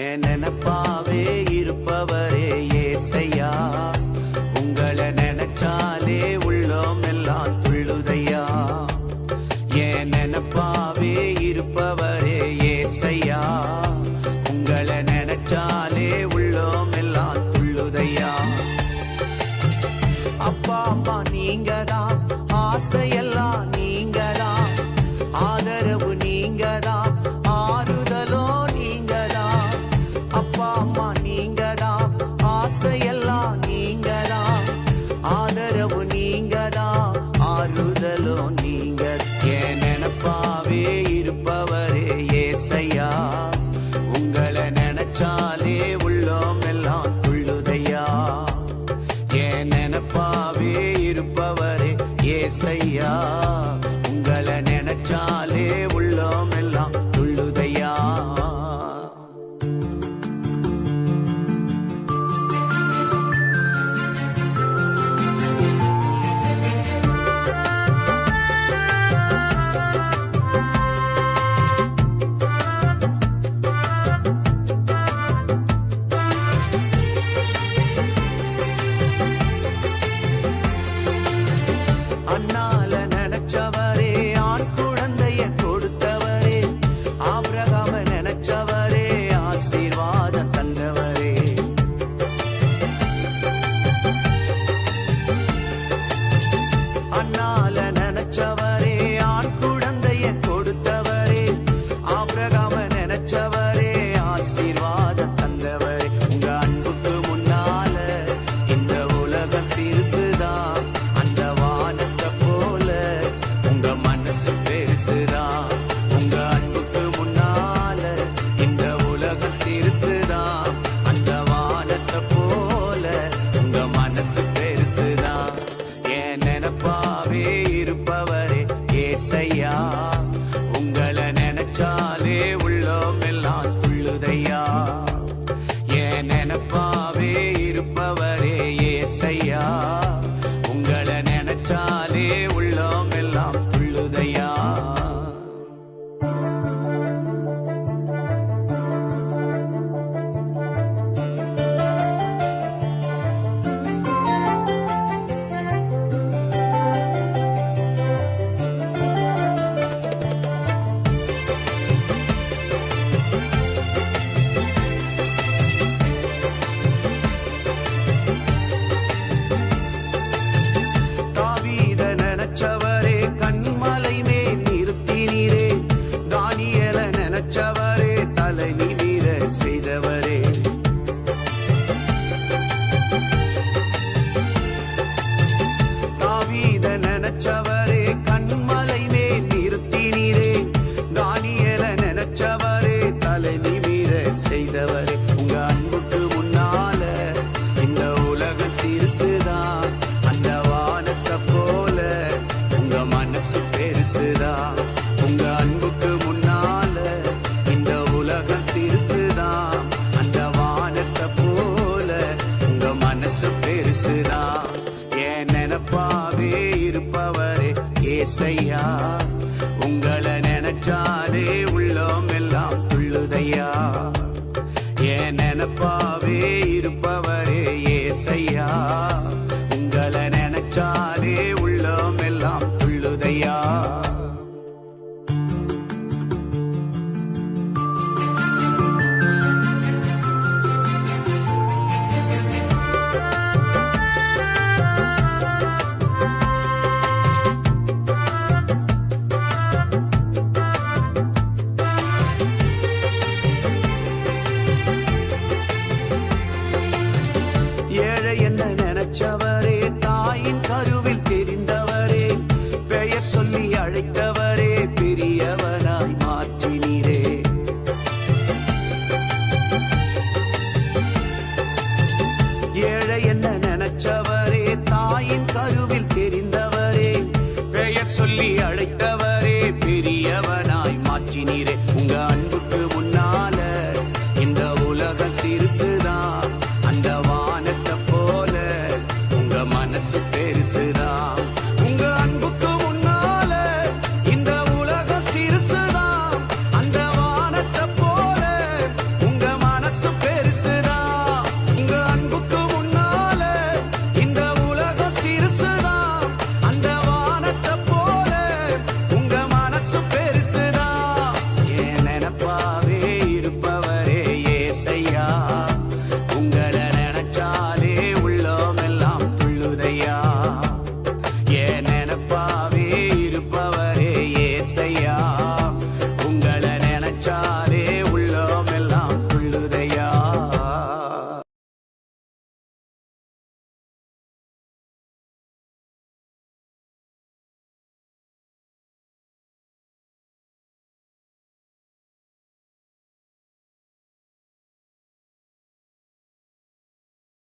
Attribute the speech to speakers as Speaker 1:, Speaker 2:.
Speaker 1: என் நினப்பாவே இருப்பவரே ஏசையா, உங்களை நினைச்சாலே உள்ளோம் எல்லாம் துள்ளுதையா. என் நினப்பாவே இருப்பவரே ஏசையா, உங்களை நினைச்சாலே உள்ளோம் எல்லாம் துள்ளுதையா. அப்பா அப்பா நீங்கதான், ஆசையெல்லாம் நீங்கதான், ஆதரவு நீங்கதான், ஆறுதலோ நீங்கதான். அப்பா அம்மா நீங்கதான், ஆசையெல்லாம் நீங்கதான், ஆதரவு நீங்கதான், ஆறுதலோ நீங்க. என் நினப்பாவே இருப்பவரே ஏசையா, உங்களை நினைச்சாலே உள்ளோம் எல்லாம் துள்ளுதையா. என் நினப்பாவே இருப்பவரே ஏசையா, உங்களை நினைச்சாலே உள்ளோம் எல்லாம் துள்ளுதையா. அண்ணால நினைச்சவரே, ஆண் குழந்தைய கொடுத்தவரே, ஆபிரகாம நினைச்சவரே, ஆசீர்வாதம் தந்தவரே. அண்ணால நினைச்சவரே, ஆண் குழந்தைய கொடுத்தவரே, ஆபிரகாம நினைச்சவரே, ஆசீர்வாதம் தந்தவரே. உங்க அன்புக்கு முன்னால இந்த உலகம் சிறுசுதான், அந்த வானத்தை போல உங்க மனசு பெருசுதான். உங்க அன்புக்கு முன்னால இந்த உலகம் சிறுசுதான், அந்த வானத்தை போல உங்க மனசு பெருசுதான். என் நினப்பாவே இருப்பவரே ஏசையா, உங்களை நினைச்சாலே உள்ளோம் எல்லாம் துள்ளுதையா. என் நினப்பாவே இருப்பவரே ஏசையா, உங்களை நினைச்சாலே உள்ளோம் எல்லாம் துள்ளுதையா. தாவீத நினைச்சவரே, கண்மலை மேல் நிறுத்தினீரே, தானியேல நினைச்சவரே, தலை நிமிர செய்தவரே. தாவீத நினைச்சவரே, கண்மலை மேல் நிறுத்தினீரே, தானியேல நினைச்சவரே, தலை நிமிர செய்தவரே. உங்க அன்புக்கு முன்னால இந்த உலகம் சிறுசுதான், அந்த வானத்தை போல உங்க மனசு பெருசுதான். உங்க அன்புக்கு முன்னால இந்த உலகம் சிறுசுதான், அந்த வானத்தை போல உங்க மனசு பெருசுதான். என் நினப்பாவே இருப்பவரே ஏசையா, உங்களை நினைச்சாலே உள்ளோம் எல்லாம் துள்ளுதையா. என் நினப்பாவே இருப்பவரே ஏசையா, உங்களை நினைச்சாலே உள்ளோம் எல்லாம் துள்ளுதையா. ஏழை என்ன நினைச்சவரே, தாயின் கருவில் தெரிந்தவரே, பெயர் சொல்லி அழைத்தவரே, பெரியவனாய் மாற்றினீரே. ஏழை என்ன நினைச்சவரே, தாயின் கருவில் தெரிந்தவரே, பெயர் சொல்லி அழைத்தவரே, பெரியவனாய் மாற்றினீரே. உங்க அன்புக்கு